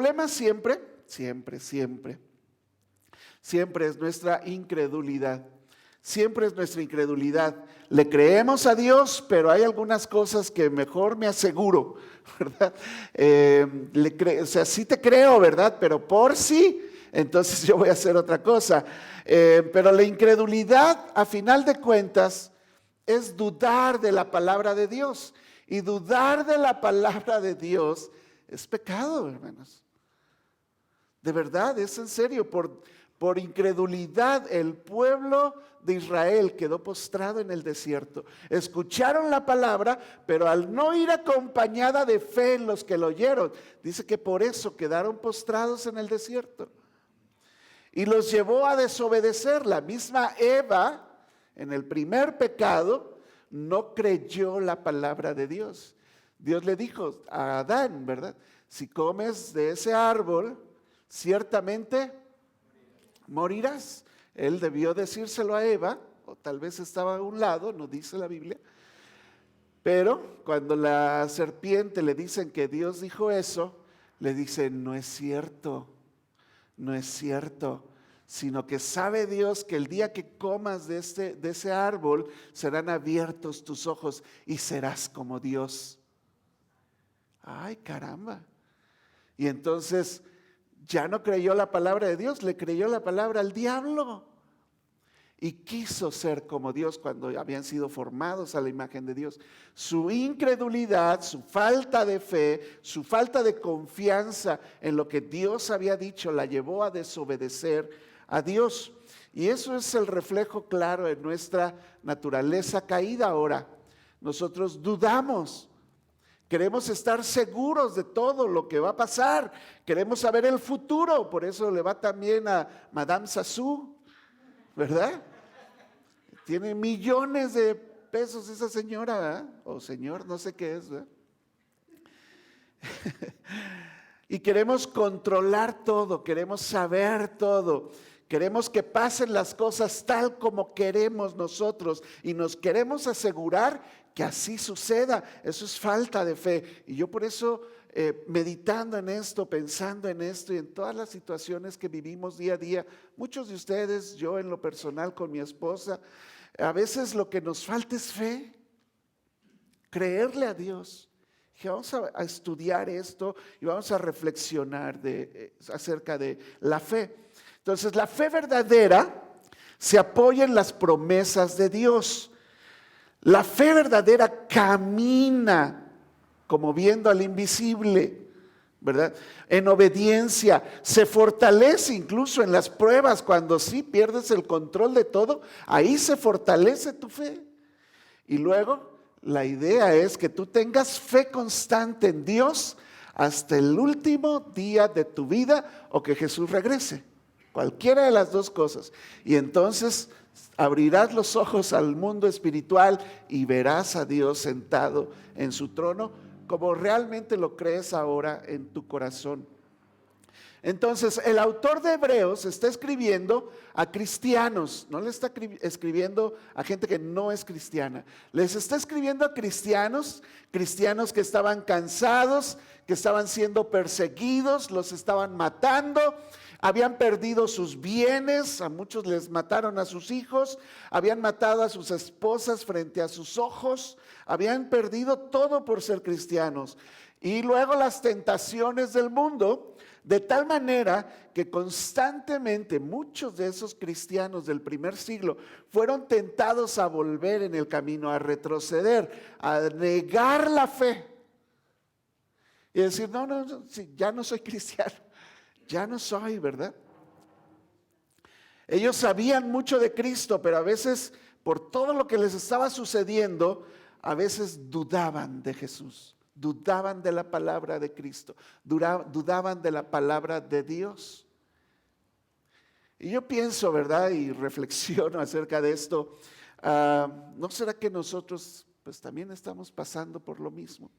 problema siempre es nuestra incredulidad. Siempre es nuestra incredulidad. Le creemos a Dios, pero hay algunas cosas que mejor me aseguro, ¿verdad? O sea, sí te creo, ¿verdad? Pero por sí, entonces yo voy a hacer otra cosa. Pero la incredulidad, a final de cuentas, es dudar de la palabra de Dios. Y dudar de la palabra de Dios es pecado, hermanos. De verdad, es en serio. Por incredulidad, el pueblo de Israel quedó postrado en el desierto. Escucharon la palabra, pero al no ir acompañada de fe en los que lo oyeron, dice que por eso quedaron postrados en el desierto. Y los llevó a desobedecer. La misma Eva, en el primer pecado, no creyó la palabra de Dios. Dios le dijo a Adán, ¿verdad? Si comes de ese árbol, ciertamente morirás. Él debió decírselo a Eva, o tal vez estaba a un lado, no dice la Biblia. Pero cuando la serpiente le dicen que Dios dijo eso, le dice, no es cierto, sino que sabe Dios que el día que comas de ese árbol, serán abiertos tus ojos y serás como Dios. Ay, caramba. Y entonces ya no creyó la palabra de Dios, le creyó la palabra al diablo. Y quiso ser como Dios cuando habían sido formados a la imagen de Dios. Su incredulidad, su falta de fe, su falta de confianza en lo que Dios había dicho, la llevó a desobedecer a Dios. Y eso es el reflejo claro de nuestra naturaleza caída ahora. Nosotros dudamos. Queremos estar seguros de todo lo que va a pasar. Queremos saber el futuro. Por eso le va también a Madame Sassou, ¿verdad? Tiene millones de pesos esa señora, ¿verdad? O señor, no sé qué es, ¿verdad? Y queremos controlar todo, queremos saber todo. Queremos que pasen las cosas tal como queremos nosotros y nos queremos asegurar que así suceda. Eso es falta de fe. Y yo por eso, meditando en esto, pensando en esto y en todas las situaciones que vivimos día a día, muchos de ustedes, yo en lo personal con mi esposa, a veces lo que nos falta es fe, creerle a Dios. Que vamos a estudiar esto y vamos a reflexionar acerca de la fe. Entonces, la fe verdadera se apoya en las promesas de Dios. La fe verdadera camina como viendo al invisible, ¿verdad? En obediencia, se fortalece incluso en las pruebas. Cuando sí pierdes el control de todo, ahí se fortalece tu fe. Y luego, la idea es que tú tengas fe constante en Dios hasta el último día de tu vida o que Jesús regrese. Cualquiera de las dos cosas. Y entonces abrirás los ojos al mundo espiritual y verás a Dios sentado en su trono como realmente lo crees ahora en tu corazón. Entonces, el autor de Hebreos está escribiendo a cristianos, no le está escribiendo a gente que no es cristiana. Les está escribiendo a cristianos que estaban cansados, que estaban siendo perseguidos, los estaban matando, habían perdido sus bienes, a muchos les mataron a sus hijos, habían matado a sus esposas frente a sus ojos, habían perdido todo por ser cristianos. Y luego las tentaciones del mundo, de tal manera que constantemente muchos de esos cristianos del primer siglo fueron tentados a volver en el camino, a retroceder, a negar la fe. Y decir, no, sí, ya no soy cristiano, ya no soy, ¿verdad? Ellos sabían mucho de Cristo, pero a veces por todo lo que les estaba sucediendo, a veces dudaban de Jesús. Dudaban de la palabra de Cristo, dudaban de la palabra de Dios. Y yo pienso, ¿verdad? Y reflexiono acerca de esto. ¿No será que nosotros pues también estamos pasando por lo mismo?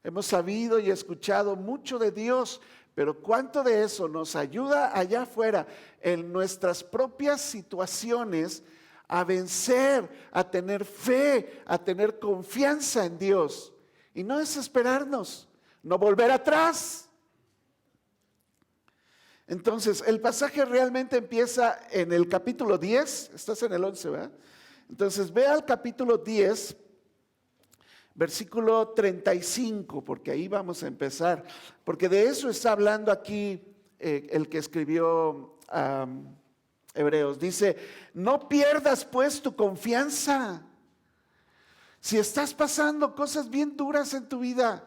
Hemos sabido y escuchado mucho de Dios, pero ¿cuánto de eso nos ayuda allá afuera en nuestras propias situaciones a vencer, a tener fe, a tener confianza en Dios? Y no desesperarnos, no volver atrás. Entonces, el pasaje realmente empieza en el capítulo 10, estás en el 11, ¿verdad? Entonces, ve al capítulo 10, versículo 35, porque ahí vamos a empezar, porque de eso está hablando aquí el que escribió Hebreos. Dice, no pierdas pues tu confianza. Si estás pasando cosas bien duras en tu vida,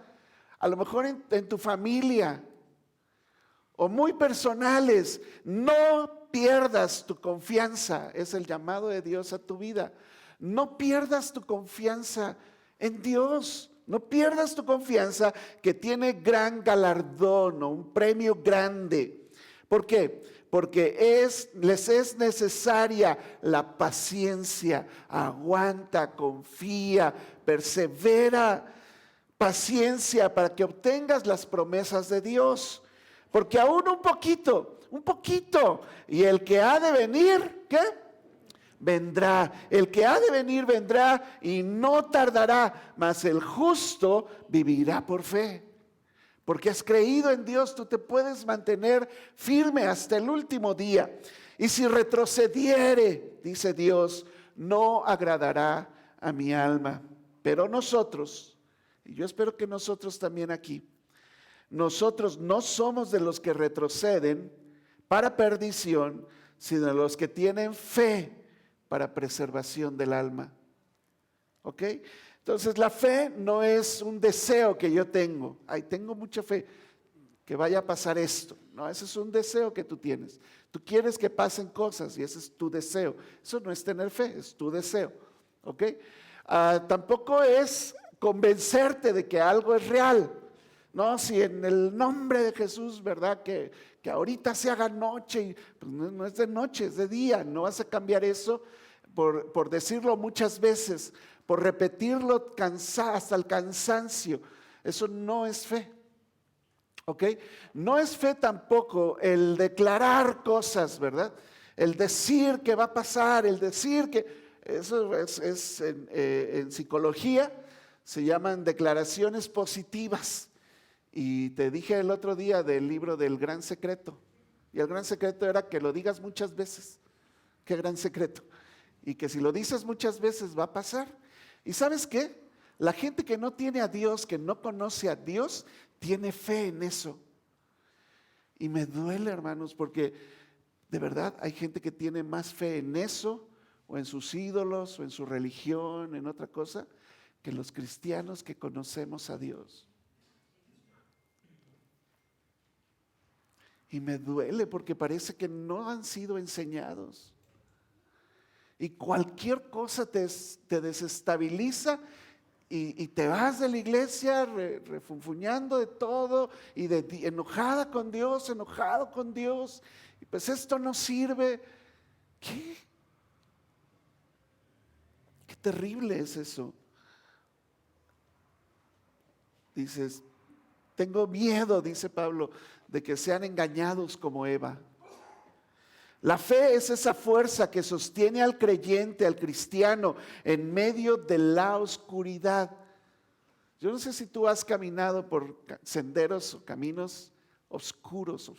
a lo mejor en tu familia, o muy personales, no pierdas tu confianza. Es el llamado de Dios a tu vida. No pierdas tu confianza en Dios. No pierdas tu confianza que tiene gran galardón o un premio grande. ¿Por qué? Porque les es necesaria la paciencia. Aguanta, confía, persevera. Paciencia para que obtengas las promesas de Dios. Porque aún un poquito, y el que ha de venir, ¿qué? Vendrá. El que ha de venir vendrá y no tardará, mas el justo vivirá por fe. Porque has creído en Dios, tú te puedes mantener firme hasta el último día. Y si retrocediere, dice Dios, no agradará a mi alma. Pero nosotros, y yo espero que nosotros también aquí, nosotros no somos de los que retroceden para perdición, sino de los que tienen fe para preservación del alma. ¿Ok? Entonces la fe no es un deseo que yo tengo. Ay, tengo mucha fe que vaya a pasar esto. No, ese es un deseo que tú tienes. Tú quieres que pasen cosas y ese es tu deseo. Eso no es tener fe, es tu deseo. ¿Ok? Tampoco es convencerte de que algo es real. No, si en el nombre de Jesús, ¿verdad? Que ahorita se haga noche, pues no es de noche, es de día. No vas a cambiar eso por decirlo muchas veces, por repetirlo hasta el cansancio. Eso no es fe. ¿Ok? No es fe tampoco el declarar cosas, ¿verdad? El decir que va a pasar, el decir que... Eso es en psicología, se llaman declaraciones positivas. Y te dije el otro día del libro del Gran Secreto. Y el gran secreto era que lo digas muchas veces. Qué gran secreto. Y que si lo dices muchas veces va a pasar. ¿Y sabes qué? La gente que no tiene a Dios, que no conoce a Dios, tiene fe en eso. Y me duele, hermanos, porque de verdad hay gente que tiene más fe en eso, o en sus ídolos, o en su religión, en otra cosa, que los cristianos que conocemos a Dios. Y me duele porque parece que no han sido enseñados. Y cualquier cosa te desestabiliza y te vas de la iglesia refunfuñando de todo y enojada con Dios, enojado con Dios. Y pues esto no sirve. ¿Qué? Qué terrible es eso. Dices, tengo miedo, dice Pablo, de que sean engañados como Eva. La fe es esa fuerza que sostiene al creyente, al cristiano, en medio de la oscuridad. Yo no sé si tú has caminado por senderos o caminos oscuros.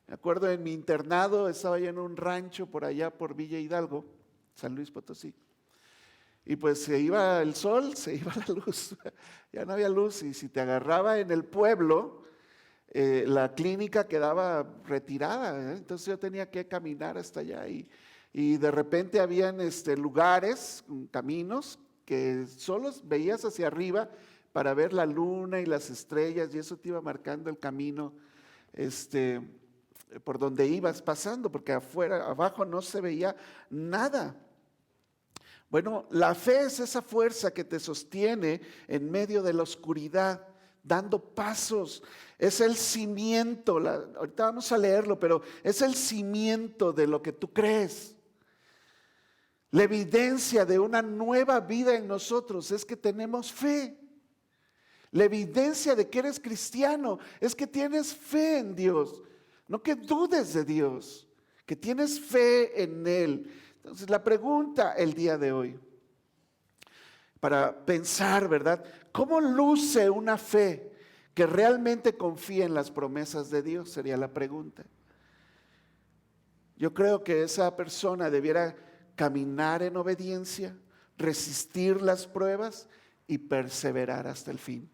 Me acuerdo en mi internado, estaba yo en un rancho por allá por Villa Hidalgo, San Luis Potosí. Y pues se iba el sol, se iba la luz, ya no había luz. Y si te agarraba en el pueblo, la clínica quedaba retirada, entonces yo tenía que caminar hasta allá y de repente habían lugares, caminos que solo veías hacia arriba para ver la luna y las estrellas y eso te iba marcando el camino por donde ibas pasando, porque abajo no se veía nada. Bueno, la fe es esa fuerza que te sostiene en medio de la oscuridad, dando pasos. Es el cimiento, ahorita vamos a leerlo, pero es el cimiento de lo que tú crees. La evidencia de una nueva vida en nosotros es que tenemos fe. La evidencia de que eres cristiano es que tienes fe en Dios, no que dudes de Dios, que tienes fe en Él. Entonces la pregunta el día de hoy, para pensar, ¿verdad? ¿Cómo luce una fe que realmente confía en las promesas de Dios? Sería la pregunta. Yo creo que esa persona debiera caminar en obediencia, resistir las pruebas y perseverar hasta el fin.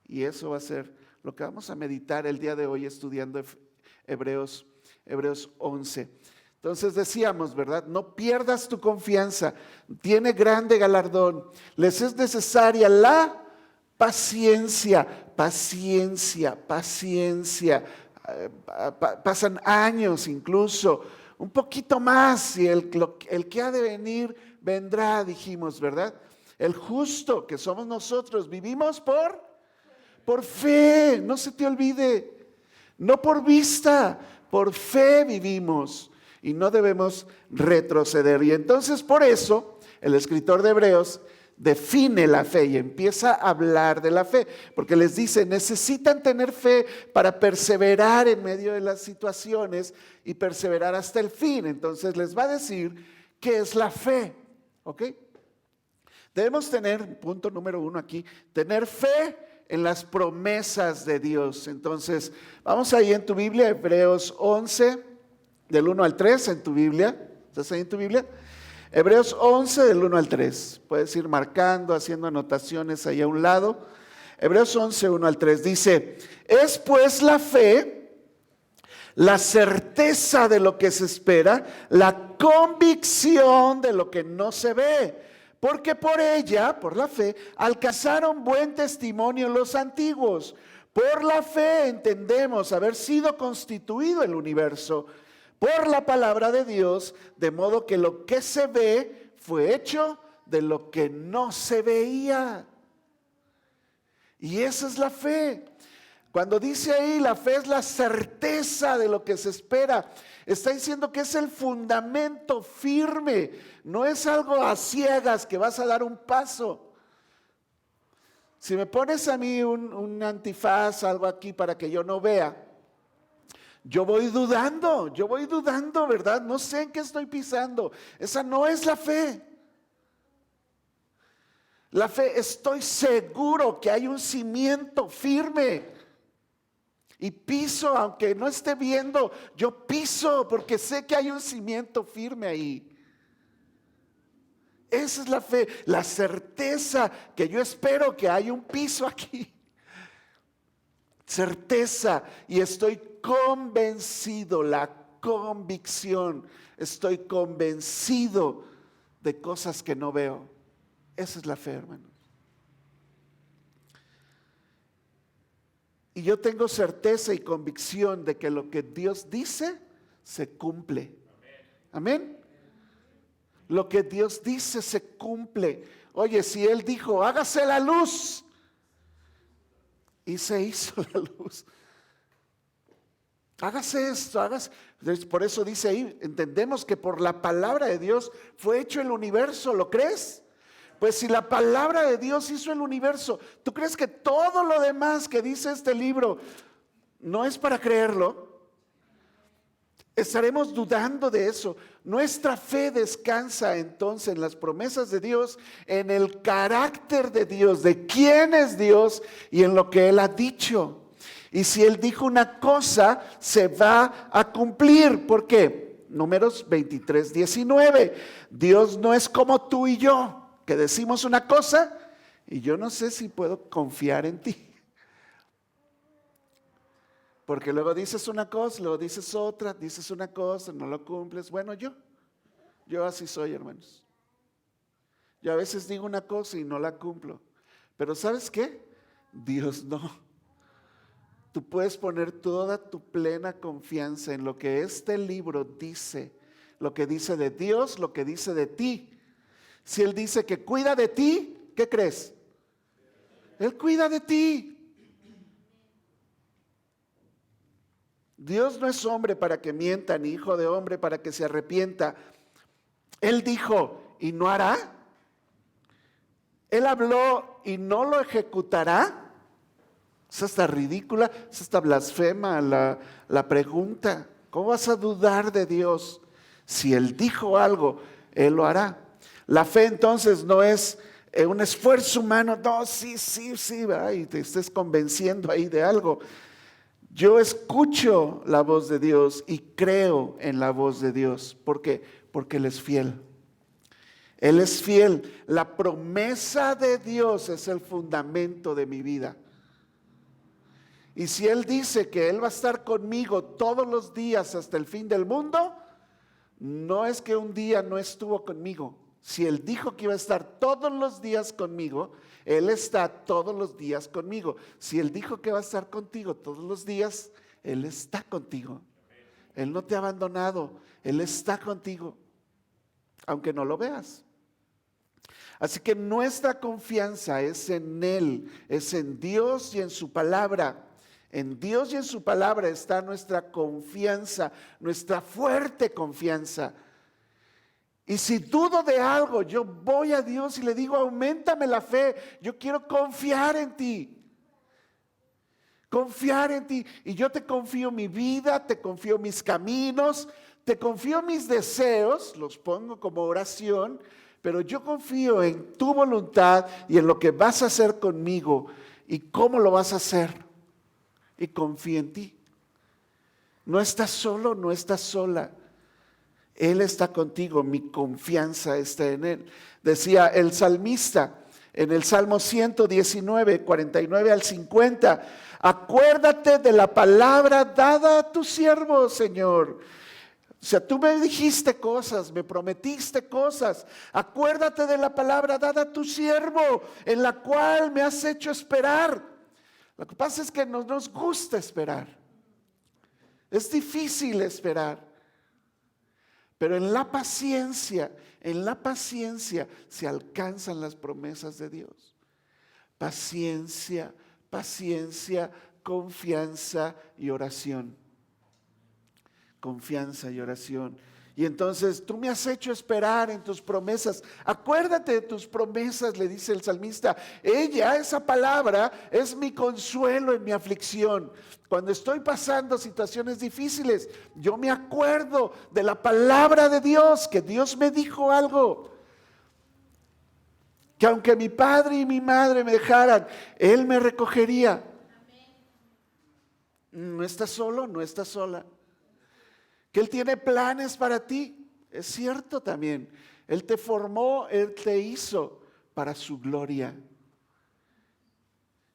Y eso va a ser lo que vamos a meditar el día de hoy estudiando Hebreos 11. Entonces decíamos, ¿verdad? No pierdas tu confianza, tiene grande galardón. Les es necesaria la paciencia. Pasan años incluso, un poquito más, y el que ha de venir vendrá, dijimos, ¿verdad? El justo que somos nosotros, vivimos por fe, no se te olvide, no por vista, por fe vivimos y no debemos retroceder. Y entonces por eso el escritor de Hebreos define la fe y empieza a hablar de la fe, porque les dice, necesitan tener fe para perseverar en medio de las situaciones y perseverar hasta el fin. Entonces les va a decir qué es la fe, ¿ok? Debemos tener, punto número 1 aquí, tener fe en las promesas de Dios. Entonces, vamos ahí en tu Biblia, Hebreos 11, del 1 al 3, en tu Biblia. ¿Estás ahí en tu Biblia? Hebreos 11, del 1 al 3. Puedes ir marcando, haciendo anotaciones ahí a un lado. Hebreos 11, 1 al 3 dice, es pues la fe, la certeza de lo que se espera, la convicción de lo que no se ve. Porque por ella, por la fe, alcanzaron buen testimonio los antiguos. Por la fe entendemos haber sido constituido el universo por la palabra de Dios, de modo que lo que se ve fue hecho de lo que no se veía. Y esa es la fe. Cuando dice ahí, la fe es la certeza de lo que se espera, está diciendo que es el fundamento firme, no es algo a ciegas que vas a dar un paso. Si me pones a mí un antifaz, algo aquí para que yo no vea, yo voy dudando, ¿verdad? No sé en qué estoy pisando. Esa no es la fe. La fe, estoy seguro que hay un cimiento firme. Y piso, aunque no esté viendo, yo piso porque sé que hay un cimiento firme ahí. Esa es la fe, la certeza que yo espero que hay un piso aquí. Certeza, y estoy convencido, la convicción, estoy convencido de cosas que no veo. Esa es la fe, hermanos. Y yo tengo certeza y convicción de que lo que Dios dice se cumple. Amén. Lo que Dios dice se cumple. Oye, si Él dijo, hágase la luz, y se hizo la luz. Hágase esto, hágase. Por eso dice ahí, entendemos que por la palabra de Dios fue hecho el universo. ¿Lo crees? Pues si la palabra de Dios hizo el universo, ¿tú crees que todo lo demás que dice este libro no es para creerlo? Estaremos dudando de eso. Nuestra fe descansa entonces en las promesas de Dios, en el carácter de Dios, de quién es Dios y en lo que Él ha dicho. Y si Él dijo una cosa, se va a cumplir. ¿Por qué? Números 23, 19. Dios no es como tú y yo, que decimos una cosa y yo no sé si puedo confiar en ti. Porque luego dices una cosa, luego dices otra, dices una cosa, no lo cumples. Bueno, yo así soy, hermanos. Yo a veces digo una cosa y no la cumplo. Pero ¿sabes qué? Dios no. Tú puedes poner toda tu plena confianza en lo que este libro dice, lo que dice de Dios, lo que dice de ti. Si Él dice que cuida de ti, ¿qué crees? Él cuida de ti. Dios no es hombre para que mienta, ni hijo de hombre para que se arrepienta. Él dijo y no hará. Él habló y no lo ejecutará. Es hasta ridícula, es hasta blasfema la pregunta. ¿Cómo vas a dudar de Dios? Si Él dijo algo, Él lo hará. La fe entonces no es un esfuerzo humano, no, sí, ¿verdad? Y te estés convenciendo ahí de algo. Yo escucho la voz de Dios y creo en la voz de Dios. ¿Por qué? Porque Él es fiel. Él es fiel. La promesa de Dios es el fundamento de mi vida. Y si Él dice que Él va a estar conmigo todos los días hasta el fin del mundo, no es que un día no estuvo conmigo. Si Él dijo que iba a estar todos los días conmigo, Él está todos los días conmigo. Si Él dijo que va a estar contigo todos los días, Él está contigo. Él no te ha abandonado, Él está contigo, aunque no lo veas. Así que nuestra confianza es en Él, es en Dios y en su palabra. En Dios y en su palabra está nuestra confianza, nuestra fuerte confianza. Y si dudo de algo, yo voy a Dios y le digo, auméntame la fe, yo quiero confiar en ti. Confiar en ti. Y yo te confío mi vida, te confío mis caminos, te confío mis deseos, los pongo como oración, pero yo confío en tu voluntad y en lo que vas a hacer conmigo y cómo lo vas a hacer. Y confío en ti. No estás solo, no estás sola. Él está contigo, mi confianza está en Él. Decía el salmista en el Salmo 119, 49 al 50, acuérdate de la palabra dada a tu siervo, Señor. O sea, tú me dijiste cosas, me prometiste cosas. Acuérdate de la palabra dada a tu siervo, en la cual me has hecho esperar. Lo que pasa es que no nos gusta esperar. Es difícil esperar. Pero en la paciencia se alcanzan las promesas de Dios. Paciencia, confianza y oración. Confianza y oración. Y entonces tú me has hecho esperar en tus promesas. Acuérdate de tus promesas, le dice el salmista. Esa palabra es mi consuelo en mi aflicción. Cuando estoy pasando situaciones difíciles, yo me acuerdo de la palabra de Dios, que Dios me dijo algo. Que aunque mi padre y mi madre me dejaran, Él me recogería. No estás solo, no estás sola. Que Él tiene planes para ti, es cierto también. Él te formó, Él te hizo para su gloria.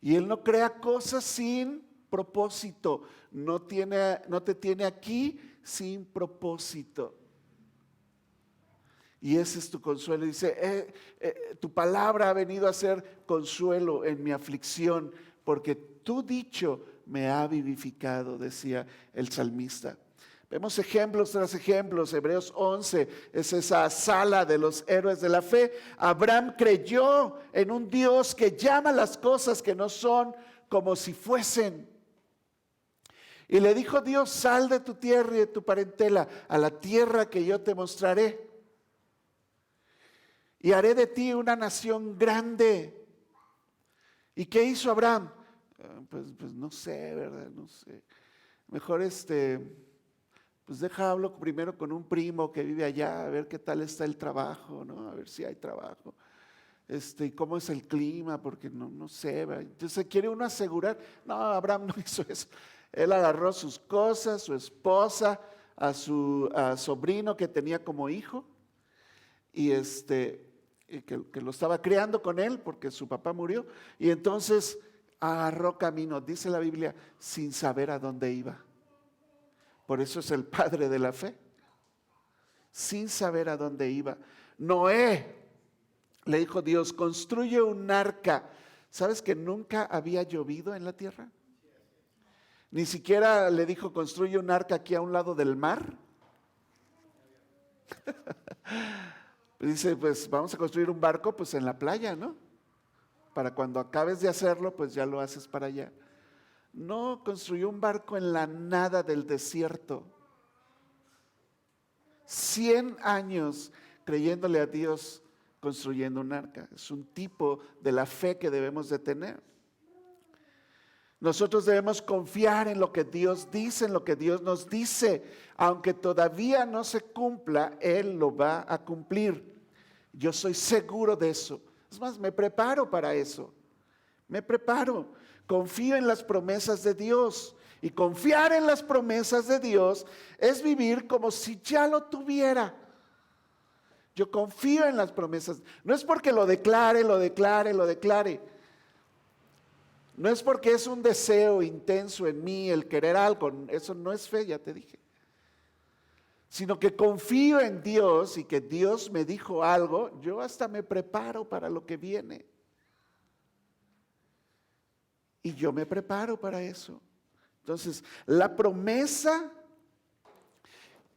Y Él no crea cosas sin propósito, no te tiene aquí sin propósito. Y ese es tu consuelo. Dice, tu palabra ha venido a ser consuelo en mi aflicción, porque tu dicho me ha vivificado, decía el salmista. Vemos ejemplos tras ejemplos. Hebreos 11 es esa sala de los héroes de la fe. Abraham creyó en un Dios que llama las cosas que no son como si fuesen. Y le dijo Dios, sal de tu tierra y de tu parentela a la tierra que yo te mostraré. Y haré de ti una nación grande. ¿Y qué hizo Abraham? Pues no sé, ¿verdad? No sé. Mejor pues hablo primero con un primo que vive allá, a ver qué tal está el trabajo, ¿no? A ver si hay trabajo. Y cómo es el clima, porque no sé, ¿verdad? Entonces quiere uno asegurar. No, Abraham no hizo eso. Él agarró sus cosas, su esposa, a su sobrino que tenía como hijo, y que lo estaba criando con él porque su papá murió, y entonces agarró camino, dice la Biblia, sin saber a dónde iba. Por eso es el padre de la fe, sin saber a dónde iba. Noé, le dijo Dios, construye un arca. ¿Sabes que nunca había llovido en la tierra? Ni siquiera le dijo, construye un arca aquí a un lado del mar. Dice, pues vamos a construir un barco pues en la playa, ¿no? Para cuando acabes de hacerlo, pues ya lo haces para allá. No, construyó un barco en la nada del desierto. 100 años creyéndole a Dios, construyendo un arca. Es un tipo de la fe que debemos de tener. Nosotros debemos confiar en lo que Dios dice, en lo que Dios nos dice. Aunque todavía no se cumpla, Él lo va a cumplir. Yo soy seguro de eso. Es más, me preparo para eso. Me preparo. Confío en las promesas de Dios. Y confiar en las promesas de Dios es vivir como si ya lo tuviera. Yo confío en las promesas. No es porque lo declare. No es porque es un deseo intenso en mí el querer algo. Eso no es fe, ya te dije. Sino que confío en Dios y que Dios me dijo algo. Yo hasta me preparo para lo que viene. Y yo me preparo para eso. Entonces, la promesa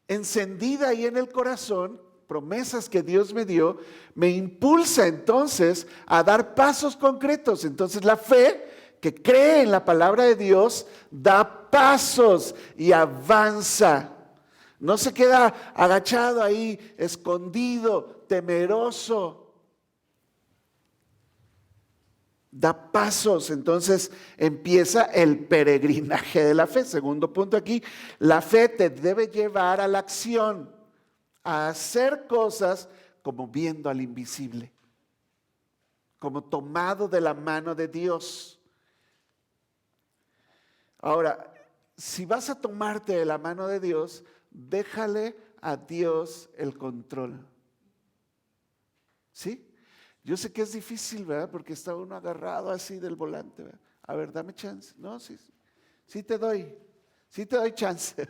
encendida ahí en el corazón, promesas que Dios me dio, me impulsa entonces a dar pasos concretos. Entonces, la fe que cree en la palabra de Dios da pasos y avanza. No se queda agachado ahí, escondido, temeroso. Da pasos, entonces empieza el peregrinaje de la fe. Segundo punto aquí, la fe te debe llevar a la acción, a hacer cosas como viendo al invisible, como tomado de la mano de Dios. Ahora, si vas a tomarte de la mano de Dios, déjale a Dios el control. ¿Sí? Yo sé que es difícil, ¿verdad? Porque está uno agarrado así del volante, ¿verdad? A ver, dame chance. No, sí te doy chance.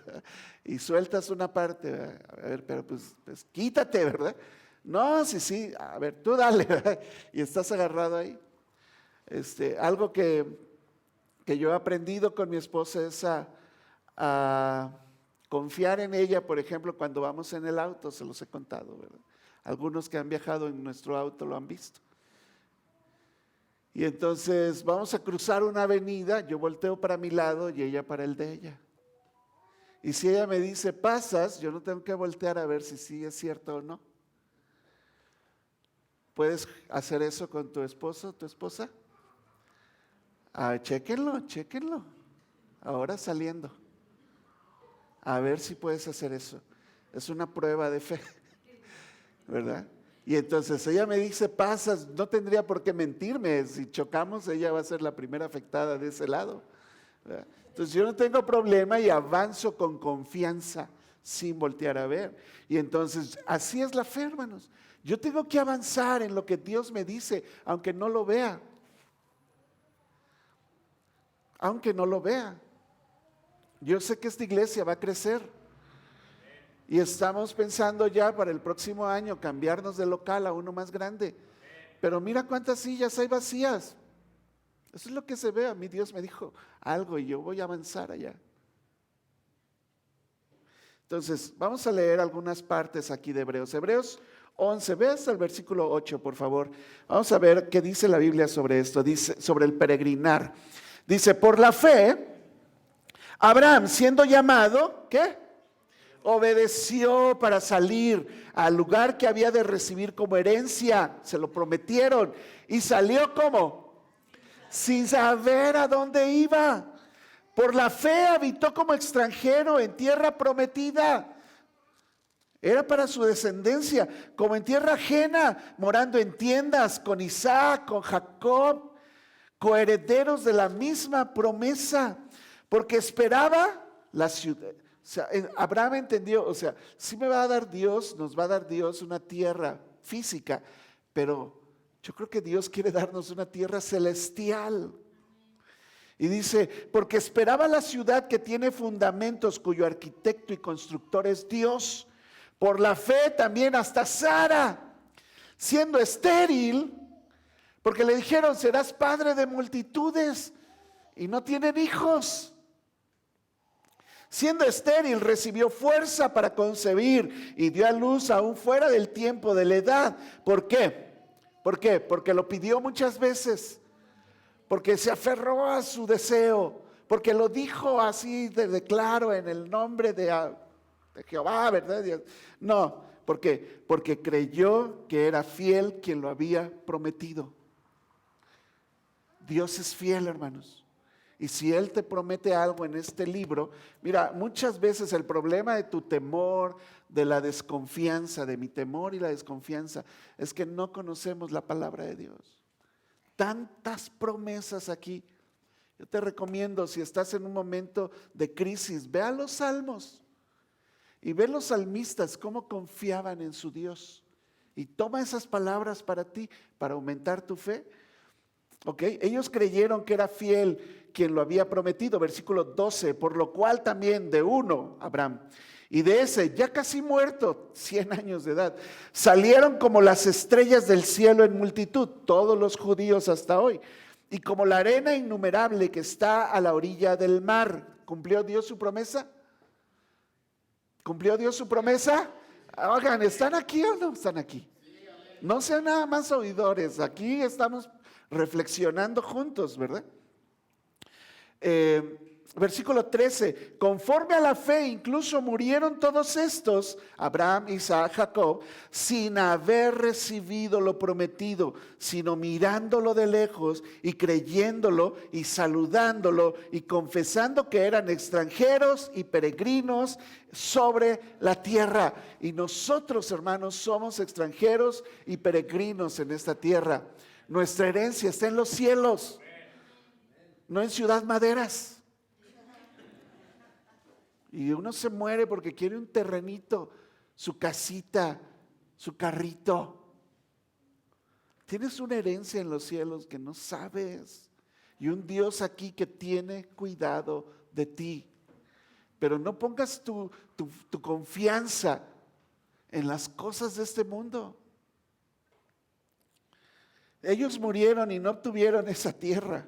Y sueltas una parte, ¿verdad? A ver, pero pues quítate, ¿verdad? No, sí, a ver, tú dale, ¿verdad? Y estás agarrado ahí. Algo que yo he aprendido con mi esposa es a confiar en ella, por ejemplo, cuando vamos en el auto, se los he contado, ¿verdad? Algunos que han viajado en nuestro auto lo han visto. Y entonces vamos a cruzar una avenida, yo volteo para mi lado y ella para el de ella. Y si ella me dice, pasas, yo no tengo que voltear a ver si sí es cierto o no. ¿Puedes hacer eso con tu esposo, tu esposa? Chéquenlo. Ahora saliendo. A ver si puedes hacer eso. Es una prueba de fe. ¿Verdad? Y entonces ella me dice, pasas, no tendría por qué mentirme, si chocamos ella va a ser la primera afectada de ese lado, ¿verdad? Entonces yo no tengo problema y avanzo con confianza sin voltear a ver. Y entonces así es la fe, hermanos. Yo tengo que avanzar en lo que Dios me dice, aunque no lo vea. Aunque no lo vea. Yo sé que esta iglesia va a crecer. Y estamos pensando ya para el próximo año cambiarnos de local a uno más grande. Pero mira cuántas sillas hay vacías. Eso es lo que se ve. A mí Dios me dijo algo y yo voy a avanzar allá. Entonces, vamos a leer algunas partes aquí de Hebreos. Hebreos 11, ve hasta el versículo 8, por favor. Vamos a ver qué dice la Biblia sobre esto. Dice, sobre el peregrinar. Dice, por la fe, Abraham siendo llamado, ¿qué? Obedeció para salir al lugar que había de recibir como herencia, se lo prometieron, y salió como sin saber a dónde iba. Por la fe habitó como extranjero en tierra prometida. Era para su descendencia, como en tierra ajena, morando en tiendas con Isaac, con Jacob, coherederos de la misma promesa, porque esperaba la ciudad. O sea, Abraham entendió, o sea, sí me va a dar Dios, nos va a dar Dios una tierra física, pero yo creo que Dios quiere darnos una tierra celestial. Y dice, porque esperaba la ciudad que tiene fundamentos, cuyo arquitecto y constructor es Dios. Por la fe también hasta Sara, siendo estéril, porque le dijeron, serás padre de multitudes, y no tienen hijos. Siendo estéril, recibió fuerza para concebir y dio a luz aún fuera del tiempo de la edad. ¿Por qué? ¿Por qué? Porque lo pidió muchas veces, porque se aferró a su deseo, porque lo dijo así de claro en el nombre de Jehová, ¿verdad? No, ¿por qué? Porque creyó que era fiel quien lo había prometido. Dios es fiel, hermanos. Y si Él te promete algo en este libro, mira, muchas veces el problema de tu temor, de la desconfianza, de mi temor y la desconfianza, es que no conocemos la palabra de Dios. Tantas promesas aquí. Yo te recomiendo, si estás en un momento de crisis, ve a los salmos y ve los salmistas cómo confiaban en su Dios. Y toma esas palabras para ti, para aumentar tu fe. ¿Ok? Ellos creyeron que era fiel quien lo había prometido. Versículo 12, por lo cual también de uno, Abraham, y de ese ya casi muerto, 100 años de edad, salieron como las estrellas del cielo en multitud, todos los judíos hasta hoy. Y como la arena innumerable que está a la orilla del mar. ¿Cumplió Dios su promesa? ¿Cumplió Dios su promesa? Oigan, ¿están aquí o no están aquí? No sean nada más oidores, aquí estamos reflexionando juntos, ¿verdad? Versículo 13, conforme a la fe incluso murieron todos estos, Abraham, Isaac, Jacob, sin haber recibido lo prometido, sino mirándolo de lejos y creyéndolo y saludándolo y confesando que eran extranjeros y peregrinos sobre la tierra. Y nosotros, hermanos, somos extranjeros y peregrinos en esta tierra. Nuestra herencia está en los cielos, no en Ciudad Maderas. Y uno se muere porque quiere un terrenito, su casita, su carrito. Tienes una herencia en los cielos que no sabes. Y un Dios aquí que tiene cuidado de ti. Pero no pongas tu confianza en las cosas de este mundo. Ellos murieron y no obtuvieron esa tierra.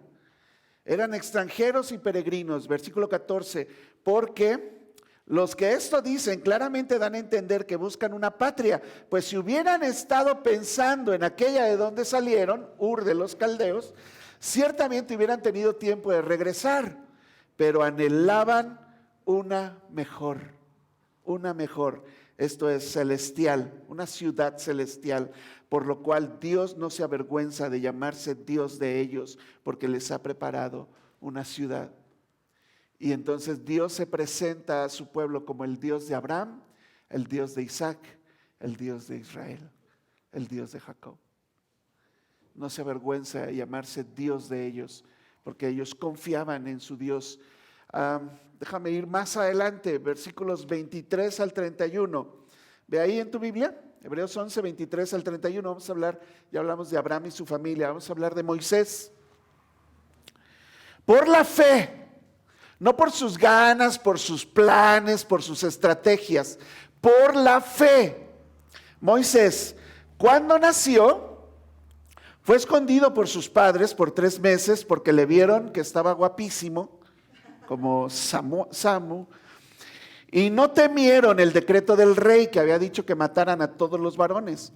Eran extranjeros y peregrinos. Versículo 14. Porque los que esto dicen claramente dan a entender que buscan una patria. Pues si hubieran estado pensando en aquella de donde salieron, Ur de los Caldeos, ciertamente hubieran tenido tiempo de regresar. Pero anhelaban una mejor. Esto es celestial, una ciudad celestial, por lo cual Dios no se avergüenza de llamarse Dios de ellos, porque les ha preparado una ciudad. Y entonces Dios se presenta a su pueblo como el Dios de Abraham, el Dios de Isaac, el Dios de Israel, el Dios de Jacob. No se avergüenza de llamarse Dios de ellos, porque ellos confiaban en su Dios. Déjame ir más adelante, versículos 23 al 31. Ve ahí en tu Biblia, Hebreos 11, 23 al 31. Vamos a hablar, ya hablamos de Abraham y su familia, vamos a hablar de Moisés. Por la fe, no por sus ganas, por sus planes, por sus estrategias, por la fe. Moisés, cuando nació, fue escondido por sus padres por 3 meses porque le vieron que estaba guapísimo, como Samu, y no temieron el decreto del rey que había dicho que mataran a todos los varones.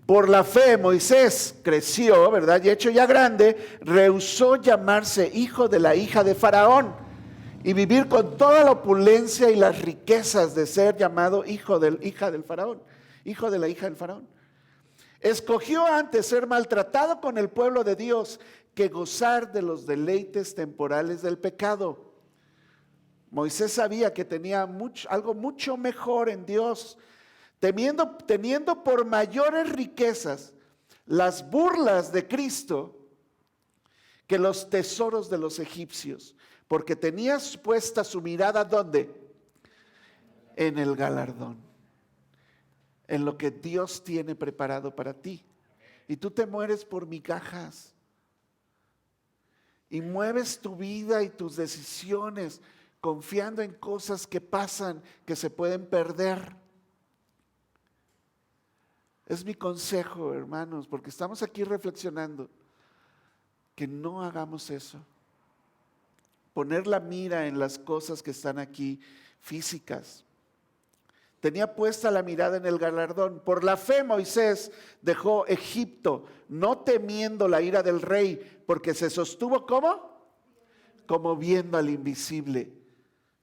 Por la fe Moisés creció, ¿verdad? Y hecho ya grande, rehusó llamarse hijo de la hija de Faraón y vivir con toda la opulencia y las riquezas de ser llamado hijo de la hija del Faraón. Escogió antes ser maltratado con el pueblo de Dios que gozar de los deleites temporales del pecado. Moisés sabía que tenía algo mucho mejor en Dios, teniendo por mayores riquezas las burlas de Cristo que los tesoros de los egipcios, porque tenía puesta su mirada ¿dónde? En el galardón, en lo que Dios tiene preparado para ti. Y tú te mueres por migajas y mueves tu vida y tus decisiones confiando en cosas que pasan, que se pueden perder. Es mi consejo, hermanos, porque estamos aquí reflexionando, que no hagamos eso. Poner la mira en las cosas que están aquí, físicas. Tenía puesta la mirada en el galardón. Por la fe Moisés dejó Egipto, no temiendo la ira del rey, porque se sostuvo ¿cómo? Como viendo al invisible.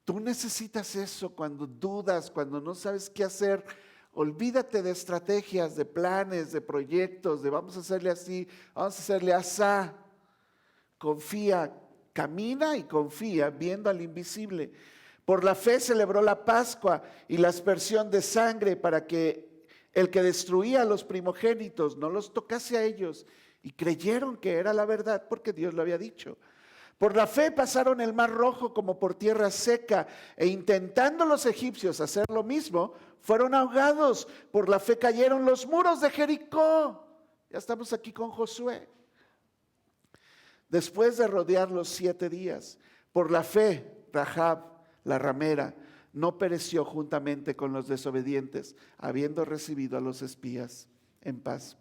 Tú necesitas eso cuando dudas, cuando no sabes qué hacer. Olvídate de estrategias, de planes, de proyectos, de vamos a hacerle así, vamos a hacerle asá. Confía camina y confía viendo al invisible. Por la fe celebró la Pascua y la aspersión de sangre para que el que destruía a los primogénitos no los tocase a ellos, y creyeron que era la verdad porque Dios lo había dicho. Por la fe pasaron el mar Rojo como por tierra seca, e intentando los egipcios hacer lo mismo, fueron ahogados. Por la fe cayeron los muros de Jericó. Ya estamos aquí con Josué. Después de rodearlos 7 días, por la fe, Rahab, la ramera, no pereció juntamente con los desobedientes, habiendo recibido a los espías en paz.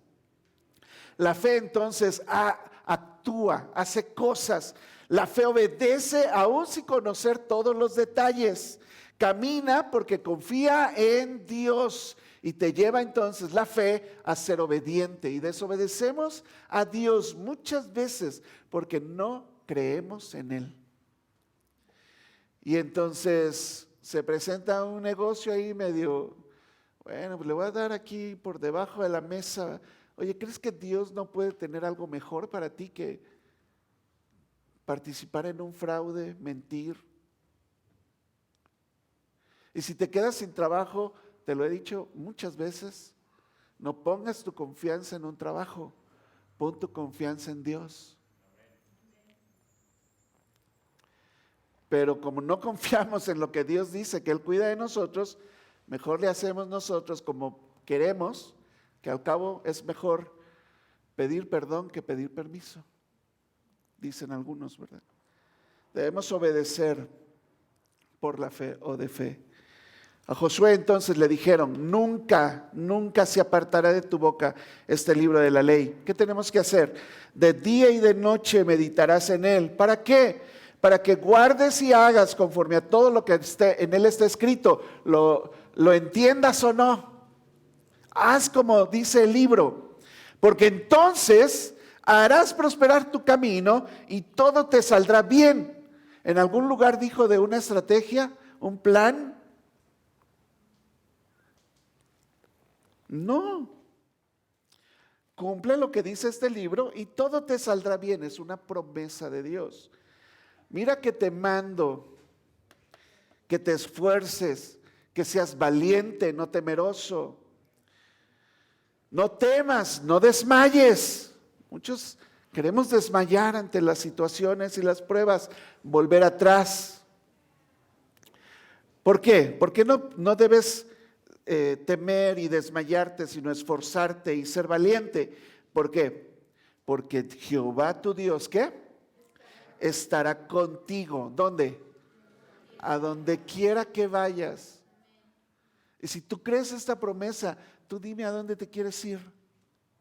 La fe entonces actúa, hace cosas. La fe obedece aún sin conocer todos los detalles. Camina porque confía en Dios y te lleva entonces la fe a ser obediente. Y desobedecemos a Dios muchas veces porque no creemos en Él. Y entonces se presenta un negocio ahí medio, bueno, pues le voy a dar aquí por debajo de la mesa. Oye, ¿crees que Dios no puede tener algo mejor para ti que participar en un fraude, mentir? Y si te quedas sin trabajo, te lo he dicho muchas veces, no pongas tu confianza en un trabajo, pon tu confianza en Dios. Pero como no confiamos en lo que Dios dice, que Él cuida de nosotros, mejor le hacemos nosotros como queremos, que al cabo es mejor pedir perdón que pedir permiso, dicen algunos, ¿verdad? Debemos obedecer por la fe o de fe. A Josué entonces le dijeron, nunca se apartará de tu boca este libro de la ley. ¿Qué tenemos que hacer? De día y de noche meditarás en él. ¿Para qué? Para que guardes y hagas conforme a todo lo que en él está escrito, lo entiendas o no. Haz como dice el libro, porque entonces harás prosperar tu camino y todo te saldrá bien. En algún lugar dijo de una estrategia, un plan. No. Cumple lo que dice este libro y todo te saldrá bien. Es una promesa de Dios. Mira que te mando, que te esfuerces, que seas valiente, no temeroso. No temas, no desmayes. Muchos queremos desmayar ante las situaciones y las pruebas, volver atrás. ¿Por qué? Porque no debes temer y desmayarte, sino esforzarte y ser valiente. ¿Por qué? Porque Jehová tu Dios, ¿qué? Estará contigo. ¿Dónde? A donde quiera que vayas. Y si tú crees esta promesa, tú dime a dónde te quieres ir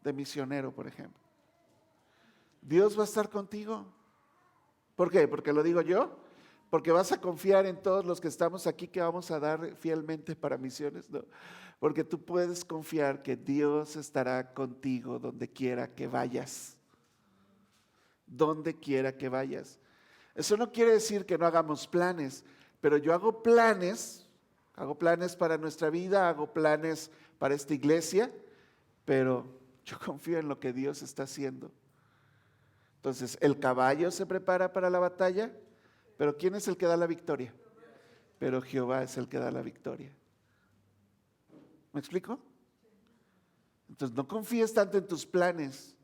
de misionero, por ejemplo. Dios va a estar contigo. ¿Por qué? ¿Porque lo digo yo? ¿Porque vas a confiar en todos los que estamos aquí que vamos a dar fielmente para misiones? No. Porque tú puedes confiar que Dios estará contigo donde quiera que vayas. Donde quiera que vayas. Eso no quiere decir que no hagamos planes, pero yo hago planes para nuestra vida, hago planes para esta iglesia, pero yo confío en lo que Dios está haciendo. Entonces, el caballo se prepara para la batalla, pero ¿quién es el que da la victoria? Pero Jehová es el que da la victoria. ¿Me explico? Entonces, no confíes tanto en tus planes,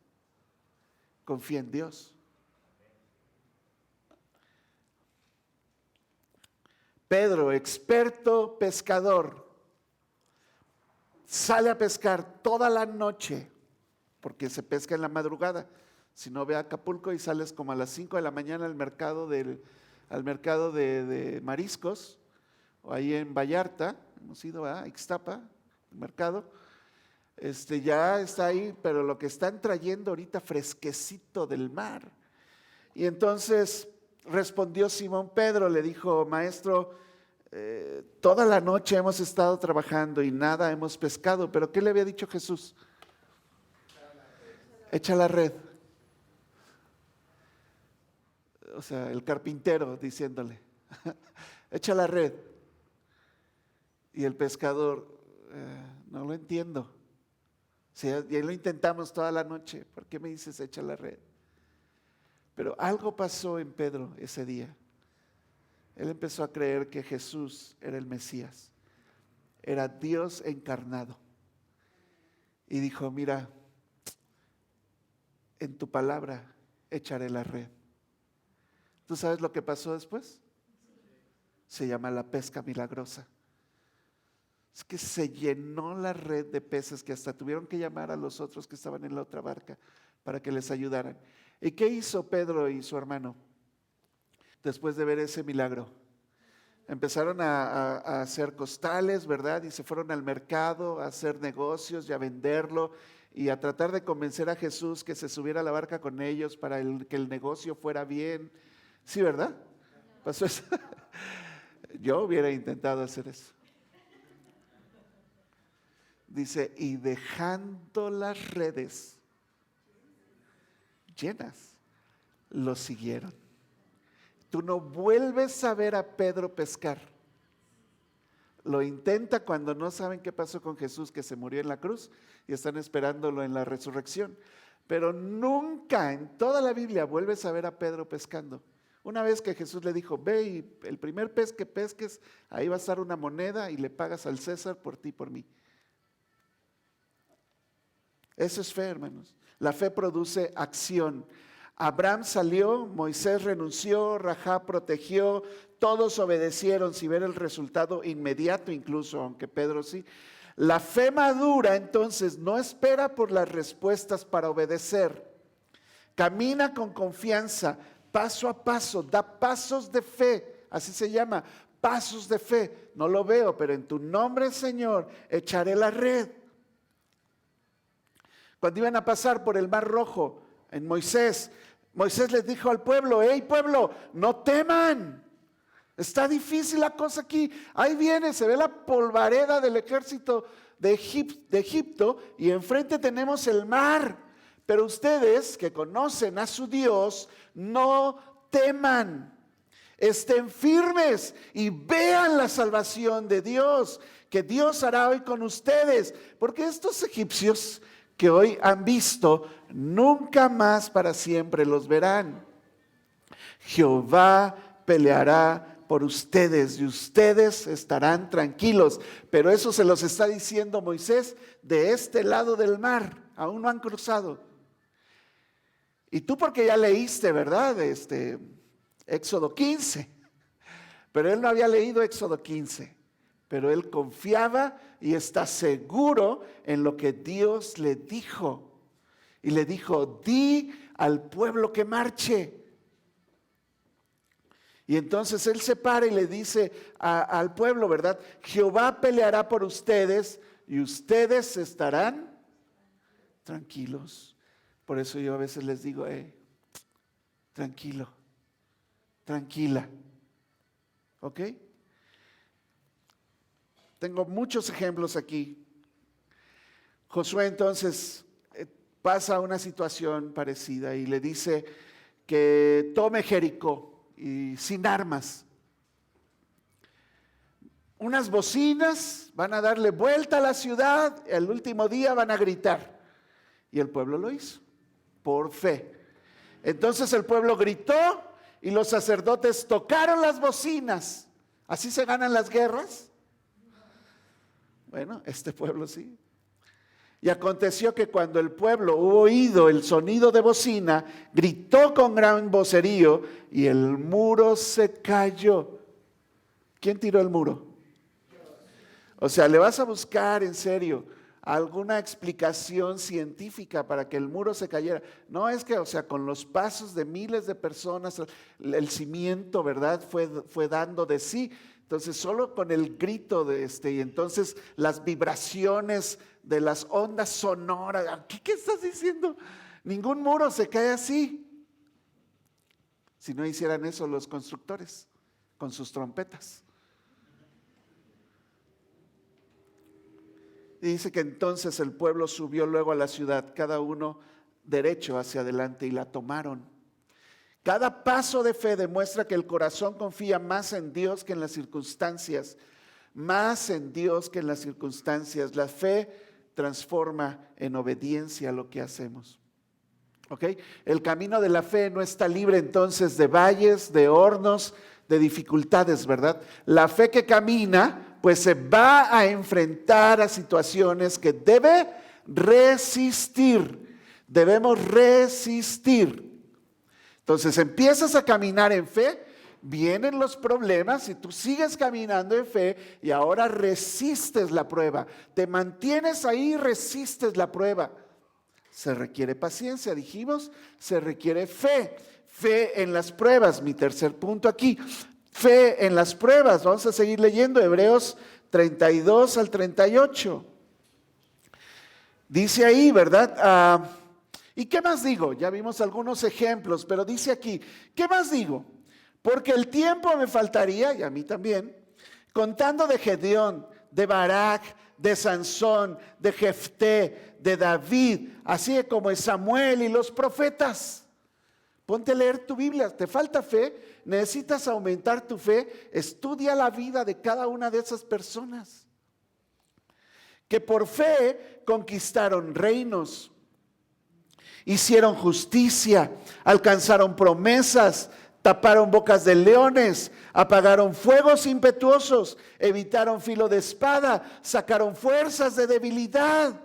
confía en Dios. Pedro, experto pescador, sale a pescar toda la noche, porque se pesca en la madrugada. Si no, ve a Acapulco y sales como a las 5 de la mañana al mercado de mariscos, o ahí en Vallarta, hemos ido a Ixtapa, el mercado, ya está ahí, pero lo que están trayendo ahorita fresquecito del mar. Y entonces respondió Simón Pedro, le dijo, maestro, toda la noche hemos estado trabajando y nada hemos pescado, pero ¿qué le había dicho Jesús? Echa la red. O sea, el carpintero diciéndole, echa la red. Y el pescador, no lo entiendo. Si ya lo intentamos toda la noche, ¿por qué me dices echa la red? Pero algo pasó en Pedro ese día. Él empezó a creer que Jesús era el Mesías, era Dios encarnado. Y dijo, mira, en tu palabra echaré la red. ¿Tú sabes lo que pasó después? Se llama la pesca milagrosa. Es que se llenó la red de peces que hasta tuvieron que llamar a los otros que estaban en la otra barca para que les ayudaran. ¿Y qué hizo Pedro y su hermano después de ver ese milagro? Empezaron a hacer costales, ¿verdad? Y se fueron al mercado a hacer negocios y a venderlo y a tratar de convencer a Jesús que se subiera a la barca con ellos para que el negocio fuera bien. Sí, ¿verdad? ¿Pasó eso? Yo hubiera intentado hacer eso. Dice, y dejando las redes llenas, lo siguieron. Tú no vuelves a ver a Pedro pescar. Lo intenta cuando no saben qué pasó con Jesús, que se murió en la cruz y están esperándolo en la resurrección. Pero nunca en toda la Biblia vuelves a ver a Pedro pescando. Una vez que Jesús le dijo, ve y el primer pez que pesques, ahí va a estar una moneda y le pagas al César por ti y por mí. Eso es fe, hermanos. La fe produce acción. Abraham salió, Moisés renunció, Rahab protegió, todos obedecieron sin ver el resultado inmediato incluso, aunque Pedro sí. La fe madura entonces no espera por las respuestas para obedecer. Camina con confianza, paso a paso, da pasos de fe, así se llama, pasos de fe. No lo veo, pero en tu nombre, Señor, echaré la red. Cuando iban a pasar por el Mar Rojo, en Moisés les dijo al pueblo, hey pueblo, no teman, está difícil la cosa aquí, ahí viene, se ve la polvareda del ejército de Egipto y enfrente tenemos el mar, pero ustedes que conocen a su Dios, no teman, estén firmes y vean la salvación de Dios, que Dios hará hoy con ustedes, porque estos egipcios que hoy han visto, nunca más para siempre los verán. Jehová peleará por ustedes y ustedes estarán tranquilos. Pero eso se los está diciendo Moisés de este lado del mar. Aún no han cruzado. Y tú porque ya leíste, ¿verdad? Éxodo 15. Pero él no había leído Éxodo 15. Pero él confiaba y está seguro en lo que Dios le dijo. Y le dijo, di al pueblo que marche. Y entonces él se para y le dice al pueblo, ¿verdad? Jehová peleará por ustedes y ustedes estarán tranquilos. Por eso yo a veces les digo, tranquilo, tranquila. ¿Ok? Tengo muchos ejemplos aquí. Josué entonces pasa una situación parecida y le dice que tome Jericó y sin armas. Unas bocinas van a darle vuelta a la ciudad, el último día van a gritar. Y el pueblo lo hizo, por fe. Entonces el pueblo gritó y los sacerdotes tocaron las bocinas. ¿Así se ganan las guerras? Bueno, este pueblo sí. Y aconteció que cuando el pueblo hubo oído el sonido de bocina, gritó con gran vocerío y el muro se cayó. ¿Quién tiró el muro? O sea, le vas a buscar en serio alguna explicación científica para que el muro se cayera. No es que, o sea, con los pasos de miles de personas, el cimiento, ¿verdad? Fue dando de sí. Entonces, solo con el grito y entonces las vibraciones de las ondas sonoras. ¿Qué estás diciendo? Ningún muro se cae así. Si no hicieran eso los constructores con sus trompetas. Y dice que entonces el pueblo subió luego a la ciudad, cada uno derecho hacia adelante y la tomaron. Cada paso de fe demuestra que el corazón confía más en Dios que en las circunstancias, más en Dios que en las circunstancias. La fe transforma en obediencia lo que hacemos. ¿Ok? El camino de la fe no está libre entonces de valles, de hornos, de dificultades, ¿verdad? La fe que camina, pues se va a enfrentar a situaciones que debe resistir. Debemos resistir. Entonces empiezas a caminar en fe, vienen los problemas y tú sigues caminando en fe y ahora resistes la prueba. Te mantienes ahí y resistes la prueba. Se requiere paciencia, dijimos, se requiere fe. Fe en las pruebas, mi tercer punto aquí. Fe en las pruebas. Vamos a seguir leyendo Hebreos 32 al 38. Dice ahí, ¿verdad? ¿Y qué más digo? Ya vimos algunos ejemplos, pero dice aquí, ¿qué más digo? Porque el tiempo me faltaría, y a mí también, contando de Gedeón, de Barak, de Sansón, de Jefté, de David, así como de Samuel y los profetas. Ponte a leer tu Biblia, ¿te falta fe? ¿Necesitas aumentar tu fe? Estudia la vida de cada una de esas personas. Que por fe conquistaron reinos, hicieron justicia, alcanzaron promesas, taparon bocas de leones, apagaron fuegos impetuosos, evitaron filo de espada, sacaron fuerzas de debilidad,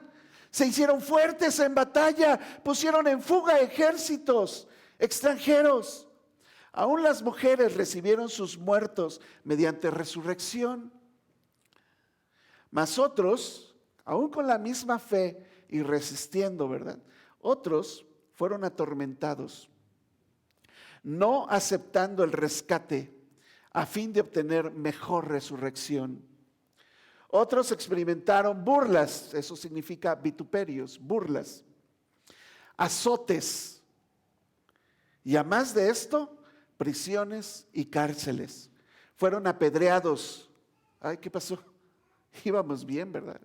se hicieron fuertes en batalla, pusieron en fuga ejércitos extranjeros. Aún las mujeres recibieron sus muertos mediante resurrección. Mas otros, aún con la misma fe y resistiendo, ¿verdad? Otros fueron atormentados, no aceptando el rescate a fin de obtener mejor resurrección. Otros experimentaron burlas, eso significa vituperios, burlas, azotes, y a más de esto, prisiones y cárceles. Fueron apedreados. Ay, ¿qué pasó? Íbamos bien, ¿verdad?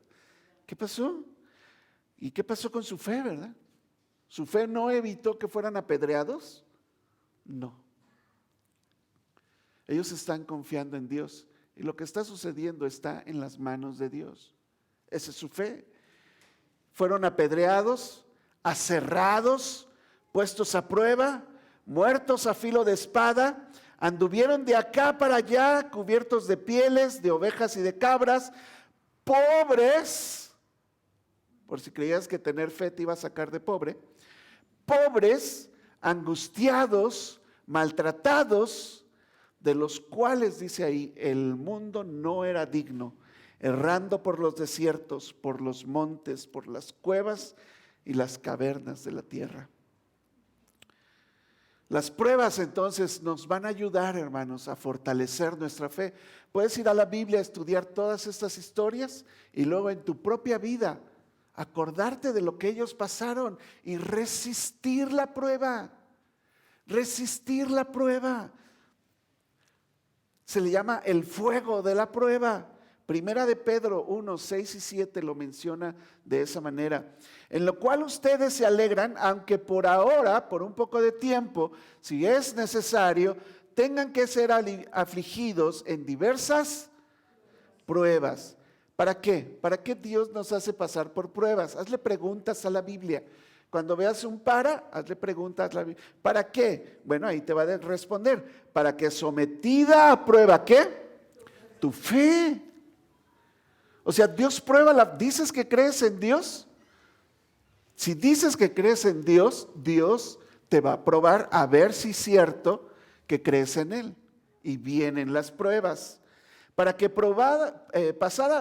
¿Qué pasó? ¿Y qué pasó con su fe, verdad? ¿Su fe no evitó que fueran apedreados? No. Ellos están confiando en Dios y lo que está sucediendo está en las manos de Dios. Esa es su fe. Fueron apedreados, aserrados, puestos a prueba, muertos a filo de espada, anduvieron de acá para allá, cubiertos de pieles, de ovejas y de cabras, pobres, por si creías que tener fe te iba a sacar de pobre, pobres, angustiados, maltratados, de los cuales, dice ahí, el mundo no era digno, errando por los desiertos, por los montes, por las cuevas y las cavernas de la tierra. Las pruebas entonces nos van a ayudar, hermanos, a fortalecer nuestra fe. Puedes ir a la Biblia a estudiar todas estas historias y luego en tu propia vida acordarte de lo que ellos pasaron y resistir la prueba. Resistir la prueba. Se le llama el fuego de la prueba. Primera de Pedro 1, 6 y 7 lo menciona de esa manera. En lo cual ustedes se alegran, aunque por ahora, por un poco de tiempo, si es necesario, tengan que ser afligidos en diversas pruebas. ¿Para qué? ¿Para qué Dios nos hace pasar por pruebas? Hazle preguntas a la Biblia. Cuando veas un hazle preguntas a la Biblia. ¿Para qué? Bueno, ahí te va a responder. Para que sometida a prueba, ¿qué? Tu fe. O sea, Dios prueba, ¿dices que crees en Dios? Si dices que crees en Dios, Dios te va a probar a ver si es cierto que crees en Él. Y vienen las pruebas. Para que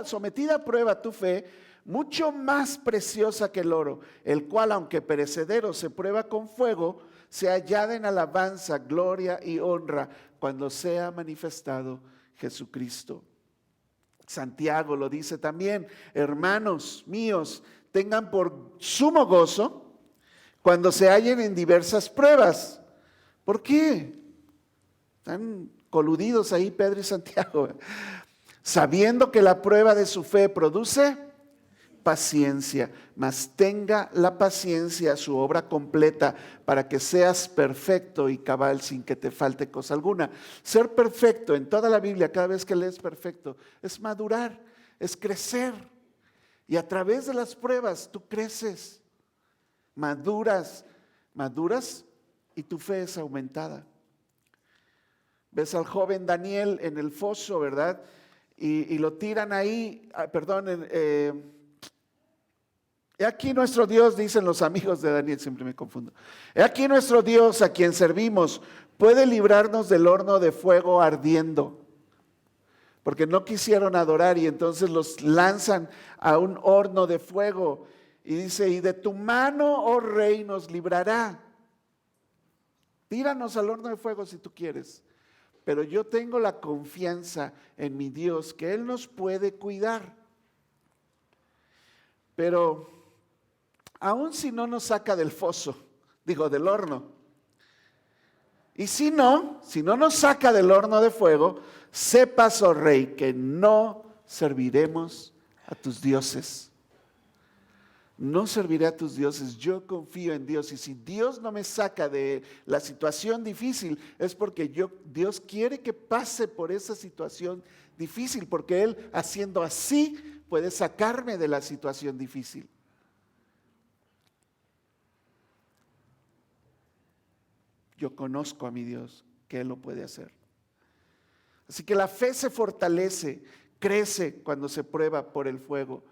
sometida a prueba tu fe, mucho más preciosa que el oro, el cual aunque perecedero se prueba con fuego, se hallada en alabanza, gloria y honra cuando sea manifestado Jesucristo. Santiago lo dice también, hermanos míos, tengan por sumo gozo cuando se hallen en diversas pruebas. ¿Por qué? Están coludidos ahí Pedro y Santiago. Sabiendo que la prueba de su fe produce paciencia, mas tenga la paciencia su obra completa para que seas perfecto y cabal sin que te falte cosa alguna. Ser perfecto en toda la Biblia, cada vez que lees perfecto, es madurar, es crecer. Y a través de las pruebas tú creces, maduras, maduras y tu fe es aumentada. Ves al joven Daniel en el foso, ¿verdad? Y lo tiran ahí, he aquí nuestro Dios, dicen los amigos de Daniel, siempre me confundo. He aquí nuestro Dios a quien servimos, puede librarnos del horno de fuego ardiendo. Porque no quisieron adorar y entonces los lanzan a un horno de fuego. Y dice, y de tu mano, oh rey, nos librará. Tíranos al horno de fuego si tú quieres. Pero yo tengo la confianza en mi Dios, que Él nos puede cuidar. Pero aun si no nos saca del foso, del horno. Y si no nos saca del horno de fuego, sepas, oh rey, que no serviremos a tus dioses. No serviré a tus dioses, yo confío en Dios. Y si Dios no me saca de la situación difícil, es porque Dios quiere que pase por esa situación difícil, porque Él, haciendo así, puede sacarme de la situación difícil. Yo conozco a mi Dios, que Él lo puede hacer. Así que la fe se fortalece, crece cuando se prueba por el fuego.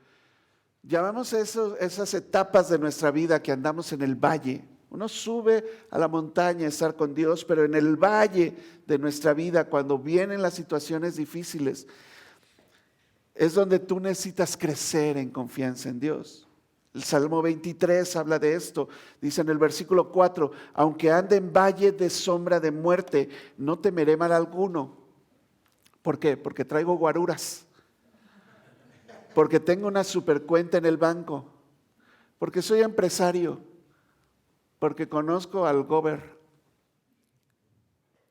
Llamamos esas etapas de nuestra vida que andamos en el valle. Uno sube a la montaña a estar con Dios, pero en el valle de nuestra vida, cuando vienen las situaciones difíciles, es donde tú necesitas crecer en confianza en Dios. El Salmo 23 habla de esto. Dice en el versículo 4, aunque ande en valle de sombra de muerte, no temeré mal alguno. ¿Por qué? Porque traigo guaruras. Porque tengo una supercuenta en el banco. Porque soy empresario. Porque conozco al gober.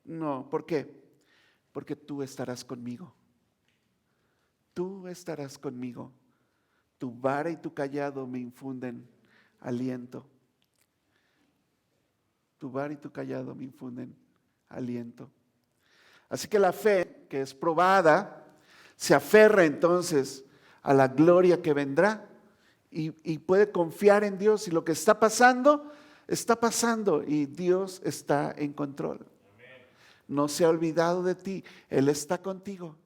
No, ¿por qué? Porque tú estarás conmigo. Tú estarás conmigo. Tu vara y tu callado me infunden aliento. Tu vara y tu callado me infunden aliento. Así que la fe, que es probada, se aferra entonces a la gloria que vendrá y puede confiar en Dios. Y lo que está pasando y Dios está en control. No se ha olvidado de ti, Él está contigo.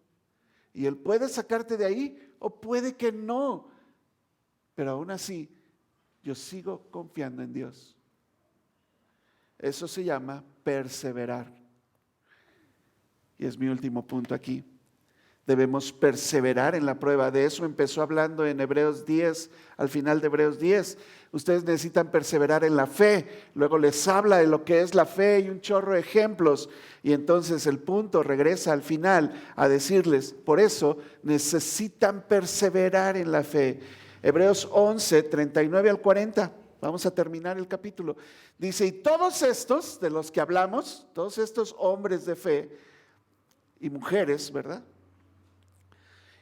Y Él puede sacarte de ahí o puede que no. Pero aún así, yo sigo confiando en Dios. Eso se llama perseverar. Y es mi último punto aquí. Debemos perseverar en la prueba. De eso empezó hablando en Hebreos 10, al final de Hebreos 10. Ustedes necesitan perseverar en la fe. Luego les habla de lo que es la fe y un chorro de ejemplos. Y entonces el punto regresa al final a decirles, por eso necesitan perseverar en la fe. Hebreos 11, 39 al 40. Vamos a terminar el capítulo. Dice, y todos estos de los que hablamos, todos estos hombres de fe y mujeres, ¿verdad?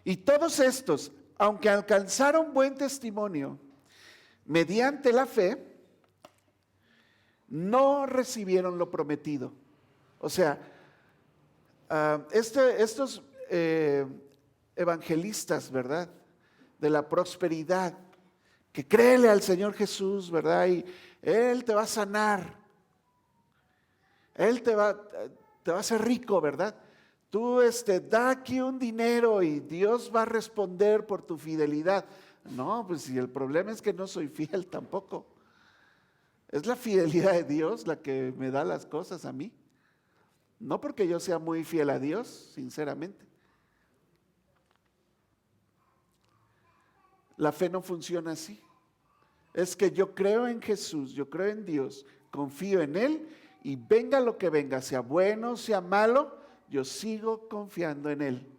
Y todos estos, aunque alcanzaron buen testimonio mediante la fe, no recibieron lo prometido. O sea, estos evangelistas, ¿verdad? De la prosperidad, que créele al Señor Jesús, ¿verdad? Y Él te va a sanar. Él te va a hacer rico, ¿verdad? Tú da aquí un dinero y Dios va a responder por tu fidelidad. No, pues si el problema es que no soy fiel tampoco. Es la fidelidad de Dios la que me da las cosas a mí. No porque yo sea muy fiel a Dios, sinceramente. La fe no funciona así. Es que yo creo en Jesús, yo creo en Dios, confío en Él y venga lo que venga, sea bueno, sea malo, yo sigo confiando en Él.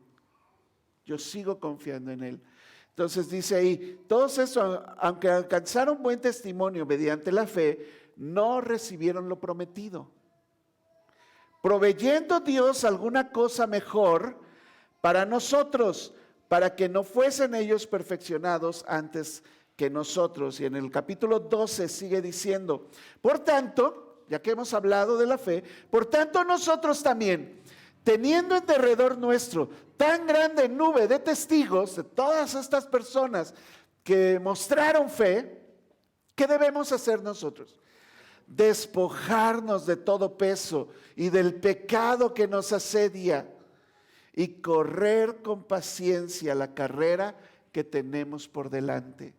Yo sigo confiando en Él. Entonces dice ahí, todos estos, aunque alcanzaron buen testimonio mediante la fe, no recibieron lo prometido. Proveyendo Dios alguna cosa mejor para nosotros, para que no fuesen ellos perfeccionados antes que nosotros. Y en el capítulo 12 sigue diciendo, por tanto, ya que hemos hablado de la fe, por tanto nosotros también, teniendo en derredor nuestro tan grande nube de testigos de todas estas personas que mostraron fe, ¿qué debemos hacer nosotros? despojarnos de todo peso y del pecado que nos asedia y correr con paciencia la carrera que tenemos por delante.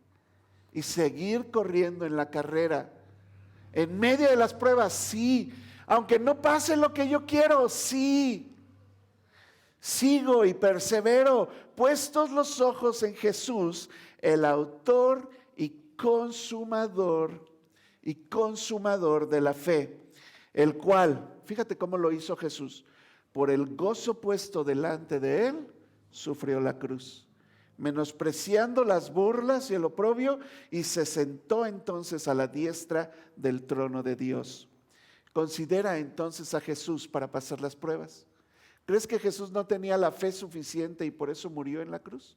Y seguir corriendo en la carrera. En medio de las pruebas, sí. Aunque no pase lo que yo quiero, sí. Sigo y persevero, puestos los ojos en Jesús, el autor y consumador de la fe, el cual, fíjate cómo lo hizo Jesús, por el gozo puesto delante de él, sufrió la cruz, menospreciando las burlas y el oprobio, y se sentó entonces a la diestra del trono de Dios. Considera entonces a Jesús para pasar las pruebas. ¿Crees que Jesús no tenía la fe suficiente y por eso murió en la cruz?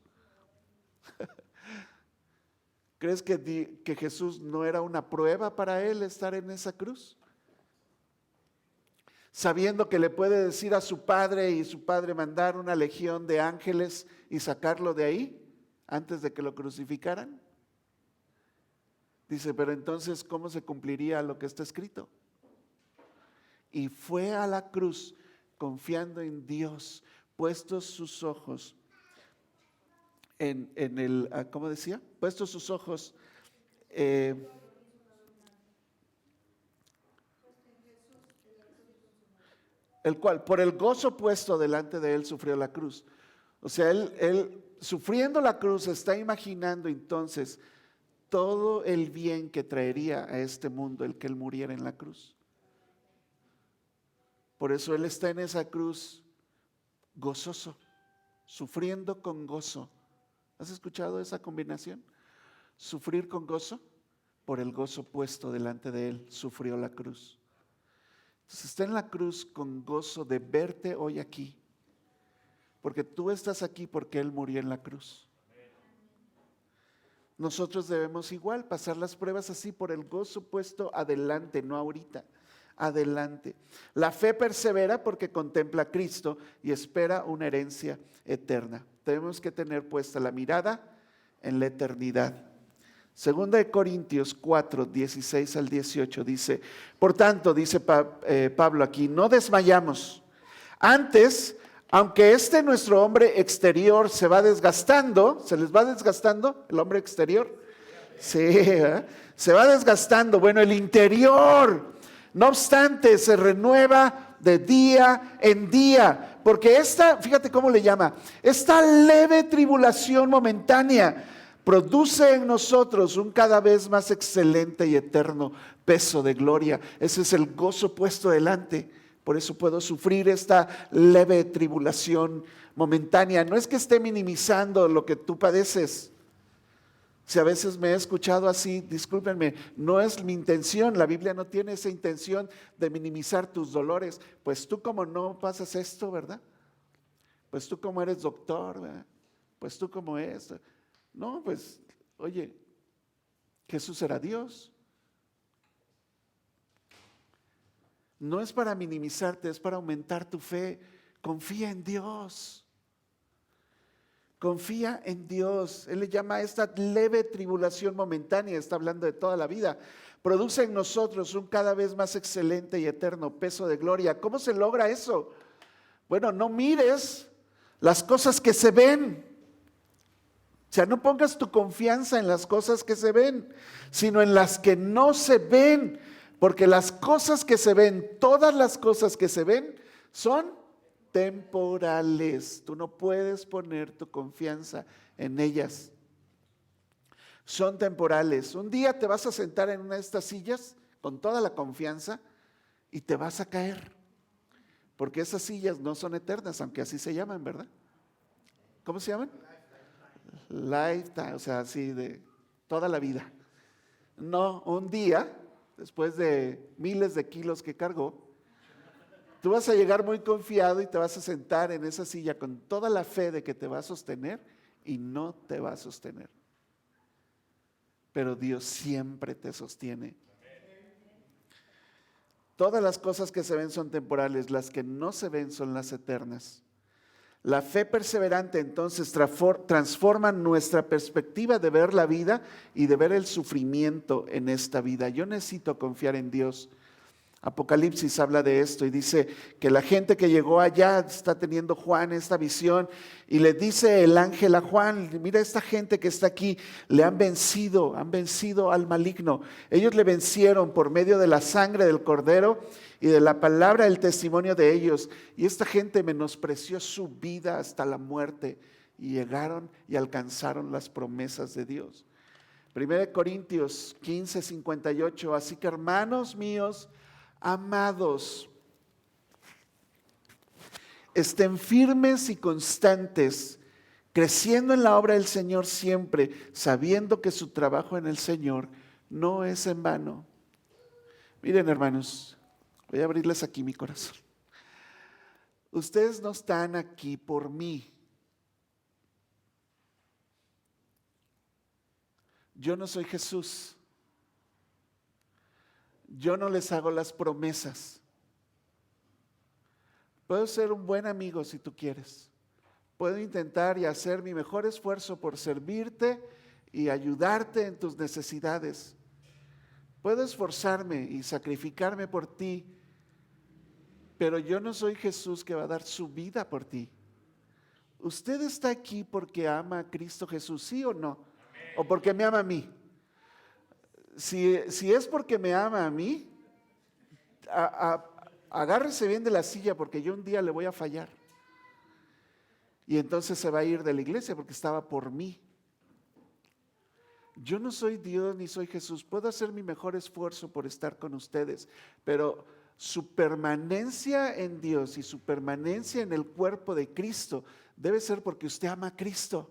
¿Crees que Jesús no era una prueba para él estar en esa cruz? Sabiendo que le puede decir a su padre y su padre mandar una legión de ángeles y sacarlo de ahí antes de que lo crucificaran. Dice, pero entonces, ¿cómo se cumpliría lo que está escrito? Y fue a la cruz confiando en Dios, puestos sus ojos en el, ¿cómo decía? Puestos sus ojos, el cual por el gozo puesto delante de él sufrió la cruz. O sea, él sufriendo la cruz está imaginando entonces todo el bien que traería a este mundo el que él muriera en la cruz. Por eso él está en esa cruz gozoso, sufriendo con gozo. ¿Has escuchado esa combinación? Sufrir con gozo, por el gozo puesto delante de él, sufrió la cruz. Entonces está en la cruz con gozo de verte hoy aquí, porque tú estás aquí porque él murió en la cruz. Nosotros debemos igual pasar las pruebas así por el gozo puesto adelante, no ahorita. Adelante. La fe persevera porque contempla a Cristo y espera una herencia eterna. Tenemos que tener puesta la mirada en la eternidad. Segunda de Corintios 4, 16 al 18 dice, por tanto, dice Pablo aquí, no desmayamos. Antes, aunque nuestro hombre exterior se va desgastando, ¿se les va desgastando el hombre exterior? Sí, se va desgastando. Bueno, el interior, no obstante, se renueva de día en día, porque fíjate cómo le llama, esta leve tribulación momentánea produce en nosotros un cada vez más excelente y eterno peso de gloria. Ese es el gozo puesto delante. Por eso puedo sufrir esta leve tribulación momentánea. No es que esté minimizando lo que tú padeces. Si a veces me he escuchado así, discúlpenme, no es mi intención, la Biblia no tiene esa intención de minimizar tus dolores. Pues tú como no pasas esto, ¿verdad? Pues tú como eres doctor, ¿verdad? Pues tú como es. No, pues, oye, Jesús era Dios. No es para minimizarte, es para aumentar tu fe. Confía en Dios. Confía en Dios. Él le llama a esta leve tribulación momentánea, está hablando de toda la vida. Produce en nosotros un cada vez más excelente y eterno peso de gloria. ¿Cómo se logra eso? Bueno, no mires las cosas que se ven. O sea, no pongas tu confianza en las cosas que se ven, sino en las que no se ven. Porque las cosas que se ven, todas las cosas que se ven, son temporales. Tú no puedes poner tu confianza en ellas. Son temporales. Un día te vas a sentar en una de estas sillas con toda la confianza y te vas a caer. Porque esas sillas no son eternas, aunque así se llaman, ¿verdad? ¿Cómo se llaman? Lifetime, o sea, así de toda la vida. No, un día, después de miles de kilos que cargó, tú vas a llegar muy confiado y te vas a sentar en esa silla con toda la fe de que te va a sostener y no te va a sostener. Pero Dios siempre te sostiene. Todas las cosas que se ven son temporales, las que no se ven son las eternas. La fe perseverante entonces transforma nuestra perspectiva de ver la vida y de ver el sufrimiento en esta vida. Yo necesito confiar en Dios. Apocalipsis habla de esto y dice que la gente que llegó allá está teniendo Juan esta visión y le dice el ángel a Juan: mira, esta gente que está aquí le han vencido al maligno. Ellos le vencieron por medio de la sangre del Cordero y de la palabra del testimonio de ellos. Y esta gente menospreció su vida hasta la muerte y llegaron y alcanzaron las promesas de Dios. 1 Corintios 15:58, así que hermanos míos, amados, estén firmes y constantes, creciendo en la obra del Señor siempre, sabiendo que su trabajo en el Señor no es en vano. Miren, hermanos, voy a abrirles aquí mi corazón. Ustedes no están aquí por mí. Yo no soy Jesús. Yo no les hago las promesas. Puedo ser un buen amigo si tú quieres. Puedo intentar y hacer mi mejor esfuerzo por servirte y ayudarte en tus necesidades. Puedo esforzarme y sacrificarme por ti, pero yo no soy Jesús que va a dar su vida por ti. ¿Usted está aquí porque ama a Cristo Jesús, sí o no? ¿O porque me ama a mí? Si es porque me ama a mí, agárrese bien de la silla, porque yo un día le voy a fallar. Y entonces se va a ir de la iglesia porque estaba por mí. Yo no soy Dios ni soy Jesús. Puedo hacer mi mejor esfuerzo por estar con ustedes, pero su permanencia en Dios y su permanencia en el cuerpo de Cristo debe ser porque usted ama a Cristo.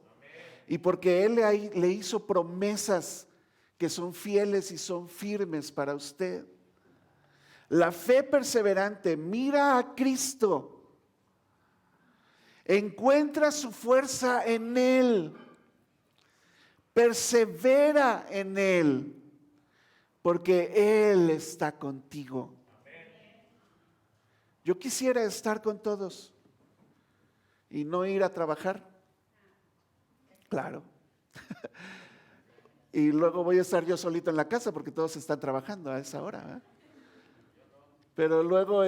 Y porque Él le hizo promesas que son fieles y son firmes para usted. La fe perseverante mira a Cristo, encuentra su fuerza en Él, persevera en Él, porque Él está contigo. Yo quisiera estar con todos y no ir a trabajar. Claro. Y luego voy a estar yo solito en la casa porque todos están trabajando a esa hora, ¿eh? Pero luego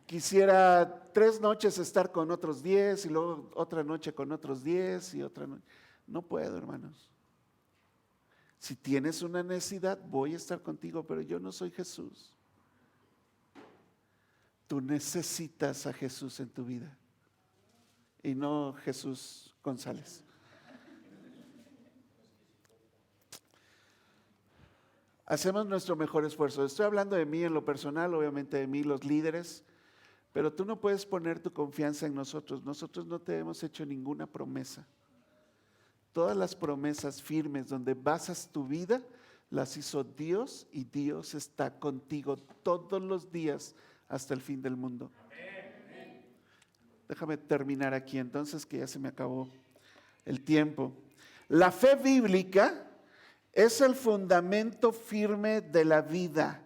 quisiera 3 noches estar con otros 10 y luego otra noche con otros 10 y otra noche. No puedo, hermanos. Si tienes una necesidad, voy a estar contigo, pero yo no soy Jesús. Tú necesitas a Jesús en tu vida y no Jesús González. Hacemos nuestro mejor esfuerzo. Estoy hablando de mí en lo personal, obviamente de mí, los líderes, pero tú no puedes poner tu confianza en nosotros. Nosotros no te hemos hecho ninguna promesa. Todas las promesas firmes donde basas tu vida, las hizo Dios y Dios está contigo todos los días hasta el fin del mundo. Déjame terminar aquí entonces, que ya se me acabó el tiempo. La fe bíblica es el fundamento firme de la vida,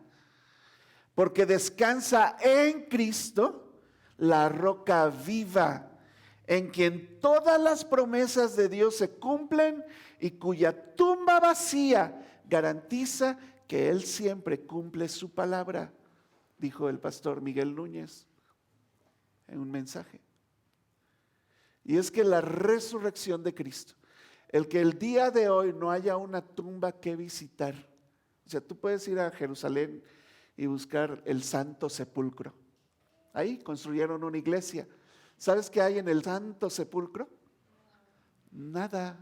porque descansa en Cristo, la roca viva, en quien todas las promesas de Dios se cumplen y cuya tumba vacía garantiza que Él siempre cumple su palabra, dijo el pastor Miguel Núñez en un mensaje. Y es que la resurrección de Cristo, el que el día de hoy no haya una tumba que visitar. O sea, tú puedes ir a Jerusalén y buscar el Santo Sepulcro. Ahí construyeron una iglesia. ¿Sabes qué hay en el Santo Sepulcro? Nada.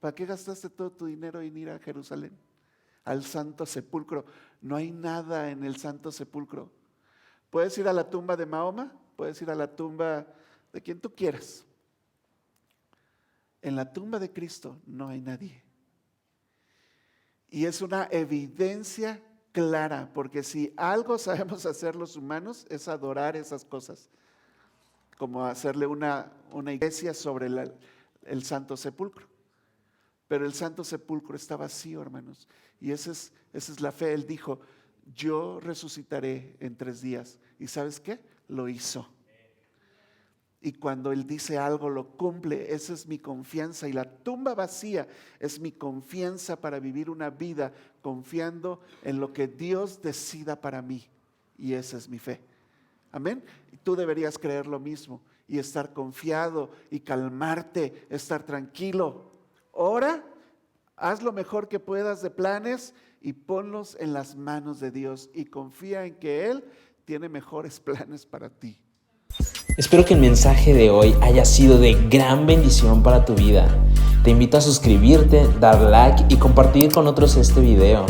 ¿Para qué gastaste todo tu dinero en ir a Jerusalén? Al Santo Sepulcro. No hay nada en el Santo Sepulcro. Puedes ir a la tumba de Mahoma, puedes ir a la tumba de quien tú quieras. En la tumba de Cristo no hay nadie. Y es una evidencia clara, porque si algo sabemos hacer los humanos es adorar esas cosas, como hacerle una iglesia sobre el Santo Sepulcro. Pero el Santo Sepulcro está vacío, hermanos. Y esa es la fe. Él dijo, yo resucitaré en 3 días. ¿Y sabes qué? Lo hizo. Y cuando Él dice algo, lo cumple. Esa es mi confianza. Y la tumba vacía es mi confianza para vivir una vida confiando en lo que Dios decida para mí. Y esa es mi fe. Amén. Y tú deberías creer lo mismo y estar confiado y calmarte, estar tranquilo. Ora, haz lo mejor que puedas de planes y ponlos en las manos de Dios y confía en que Él tiene mejores planes para ti. Espero que el mensaje de hoy haya sido de gran bendición para tu vida. Te invito a suscribirte, dar like y compartir con otros este video.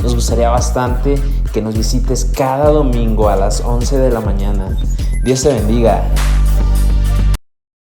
Nos gustaría bastante que nos visites cada domingo a las 11 de la mañana. Dios te bendiga.